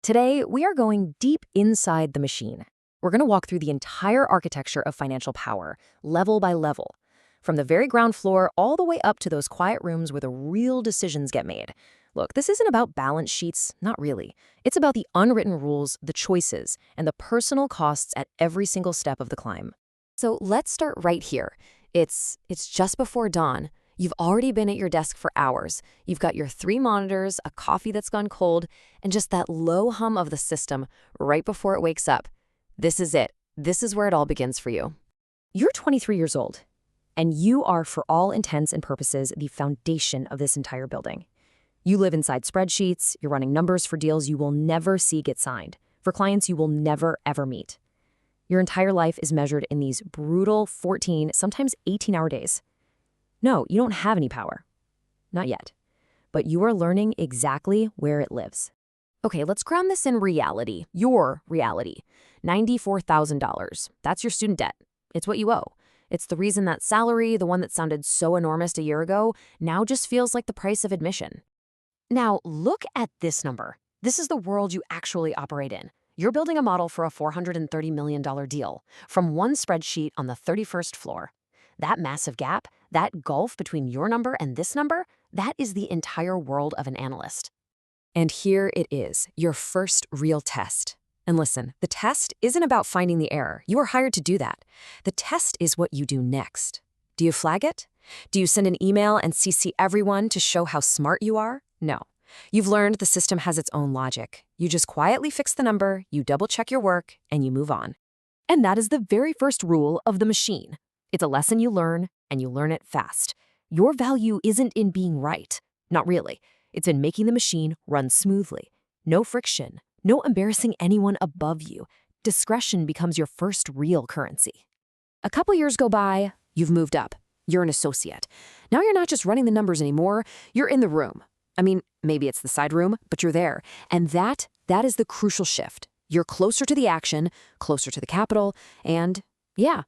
Today, we are going deep inside the machine. We're going to walk through the entire architecture of financial power, level by level, from the very ground floor all the way up to those quiet rooms where the real decisions get made. Look, this isn't about balance sheets, not really. It's about the unwritten rules, the choices, and the personal costs at every single step of the climb. So let's start right here. It's just before dawn. You've already been at your desk for hours. You've got your 3 monitors, a coffee that's gone cold, and just that low hum of the system right before it wakes up. This is it. This is where it all begins for you. You're 23 years old, and you are, for all intents and purposes, the foundation of this entire building. You live inside spreadsheets, you're running numbers for deals you will never see get signed, for clients you will never, ever meet. Your entire life is measured in these brutal 14, sometimes 18-hour days. No, you don't have any power. Not yet. But you are learning exactly where it lives. Okay, let's ground this in reality. Your reality. $94,000. That's your student debt. It's what you owe. It's the reason that salary, the one that sounded so enormous a year ago, now just feels like the price of admission. Now, look at this number. This is the world you actually operate in. You're building a model for a $430 million deal from one spreadsheet on the 31st floor. That massive gap, that gulf between your number and this number, that is the entire world of an analyst. And here it is, your first real test. And listen, the test isn't about finding the error. You are hired to do that. The test is what you do next. Do you flag it? Do you send an email and CC everyone to show how smart you are? No. You've learned the system has its own logic. You just quietly fix the number, you double-check your work, and you move on. And that is the very first rule of the machine. It's a lesson you learn, and you learn it fast. Your value isn't in being right. Not really. It's in making the machine run smoothly. No friction. No embarrassing anyone above you. Discretion becomes your first real currency. A couple years go by, you've moved up. You're an associate. Now you're not just running the numbers anymore, you're in the room. I mean, maybe it's the side room, but you're there. And that is the crucial shift. You're closer to the action, closer to the capital, and, yeah,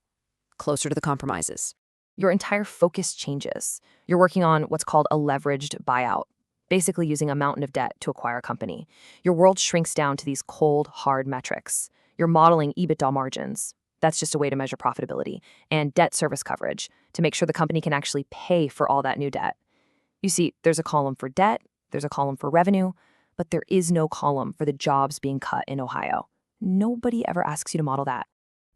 closer to the compromises. Your entire focus changes. You're working on what's called a leveraged buyout, basically using a mountain of debt to acquire a company. Your world shrinks down to these cold, hard metrics. You're modeling EBITDA margins. That's just a way to measure profitability, and debt service coverage to make sure the company can actually pay for all that new debt. You see, there's a column for debt, there's a column for revenue, but there is no column for the jobs being cut in Ohio. Nobody ever asks you to model that.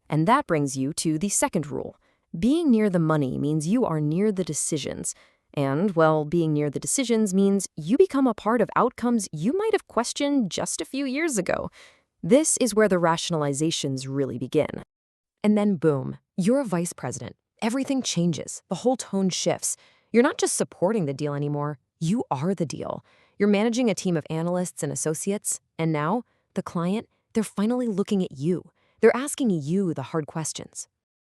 And that brings you to the second rule. Being near the money means you are near the decisions. And, well, being near the decisions means you become a part of outcomes you might have questioned just a few years ago. This is where the rationalizations really begin. And then boom, you're a vice president. Everything changes. The whole tone shifts. You're not just supporting the deal anymore. You are the deal. You're managing a team of analysts and associates. And now, the client, they're finally looking at you. They're asking you the hard questions.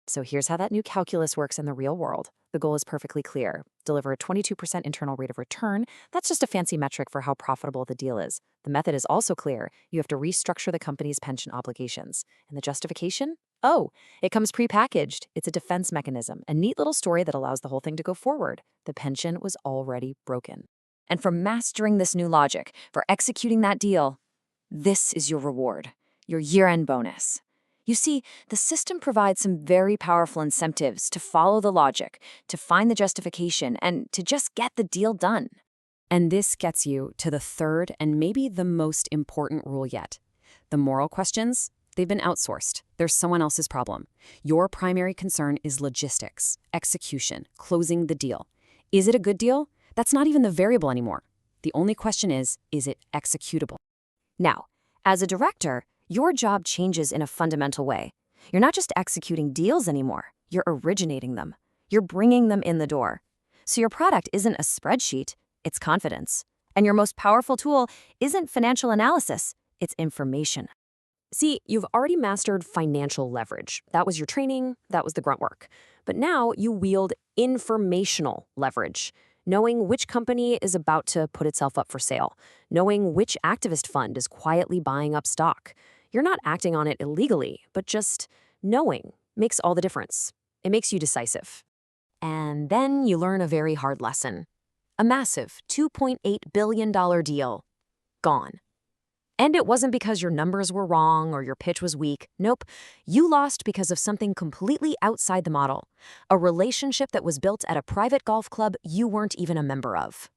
So here's how that new calculus works in the real world. The goal is perfectly clear. Deliver a 22% internal rate of return. That's just a fancy metric for how profitable the deal is. The method is also clear. You have to restructure the company's pension obligations. And the justification? Oh, it comes prepackaged. It's a defense mechanism, a neat little story that allows the whole thing to go forward. The pension was already broken. And for mastering this new logic, for executing that deal, this is your reward, your year-end bonus. You see, the system provides some very powerful incentives to follow the logic, to find the justification, and to just get the deal done. And this gets you to the third and maybe the most important rule yet. The moral questions, they've been outsourced. They're someone else's problem. Your primary concern is logistics, execution, closing the deal. Is it a good deal? That's not even the variable anymore. The only question is it executable? Now, as a director, your job changes in a fundamental way. You're not just executing deals anymore. You're originating them. You're bringing them in the door. So your product isn't a spreadsheet, it's confidence. And your most powerful tool isn't financial analysis, it's information. See, you've already mastered financial leverage. That was your training, that was the grunt work. But now you wield informational leverage. Knowing which company is about to put itself up for sale. Knowing which activist fund is quietly buying up stock. You're not acting on it illegally, but just knowing makes all the difference. It makes you decisive. And then you learn a very hard lesson. A massive $2.8 billion deal. Gone. And it wasn't because your numbers were wrong or your pitch was weak. Nope. You lost because of something completely outside the model. A relationship that was built at a private golf club you weren't even a member of.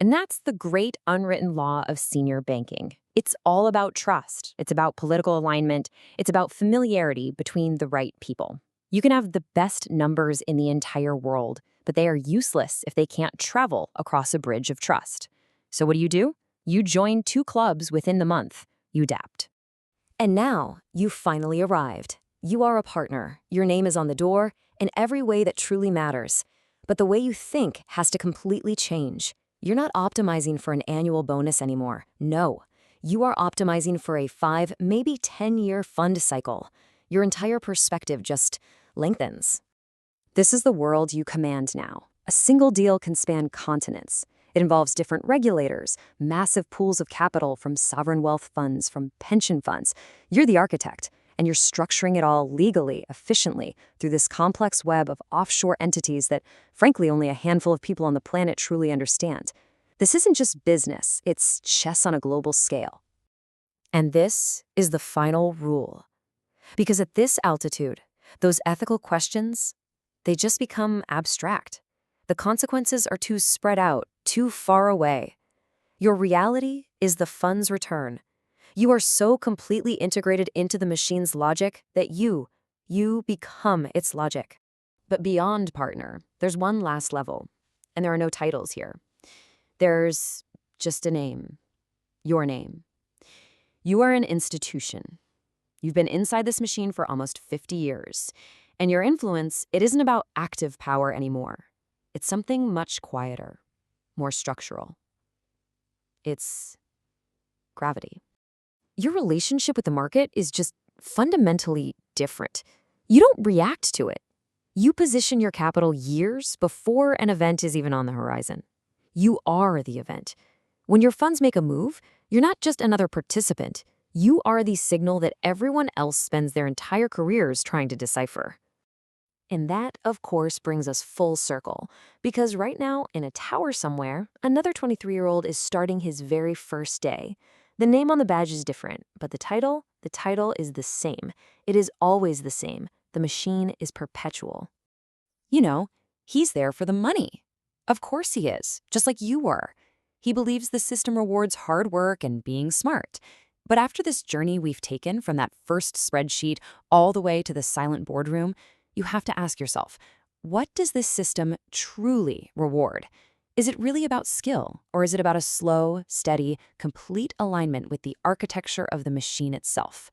And that's the great unwritten law of senior banking. It's all about trust. It's about political alignment. It's about familiarity between the right people. You can have the best numbers in the entire world, but they are useless if they can't travel across a bridge of trust. So what do? You join 2 clubs within the month. You adapt. And now, you've finally arrived. You are a partner. Your name is on the door in every way that truly matters. But the way you think has to completely change. You're not optimizing for an annual bonus anymore. No. You are optimizing for a 5, maybe 10-year fund cycle. Your entire perspective just lengthens. This is the world you command now. A single deal can span continents. It involves different regulators, massive pools of capital from sovereign wealth funds, from pension funds. You're the architect, and you're structuring it all legally, efficiently, through this complex web of offshore entities that, frankly, only a handful of people on the planet truly understand. This isn't just business, it's chess on a global scale. And this is the final rule. Because at this altitude, those ethical questions, they just become abstract. The consequences are too spread out, too far away. Your reality is the fund's return. You are so completely integrated into the machine's logic that you become its logic. But beyond partner, there's one last level, and there are no titles here. There's just a name. Your name. You are an institution. You've been inside this machine for almost 50 years, and your influence, it isn't about active power anymore. It's something much quieter, more structural. It's gravity. Your relationship with the market is just fundamentally different. You don't react to it. You position your capital years before an event is even on the horizon. You are the event. When your funds make a move, you're not just another participant. You are the signal that everyone else spends their entire careers trying to decipher. And that, of course, brings us full circle, because right now, in a tower somewhere, another 23-year-old is starting his very first day. The name on the badge is different, but the title is the same. It is always the same. The machine is perpetual. You know, he's there for the money. Of course he is, just like you were. He believes the system rewards hard work and being smart. But after this journey we've taken from that first spreadsheet all the way to the silent boardroom, you have to ask yourself, what does this system truly reward? Is it really about skill, or is it about a slow, steady, complete alignment with the architecture of the machine itself?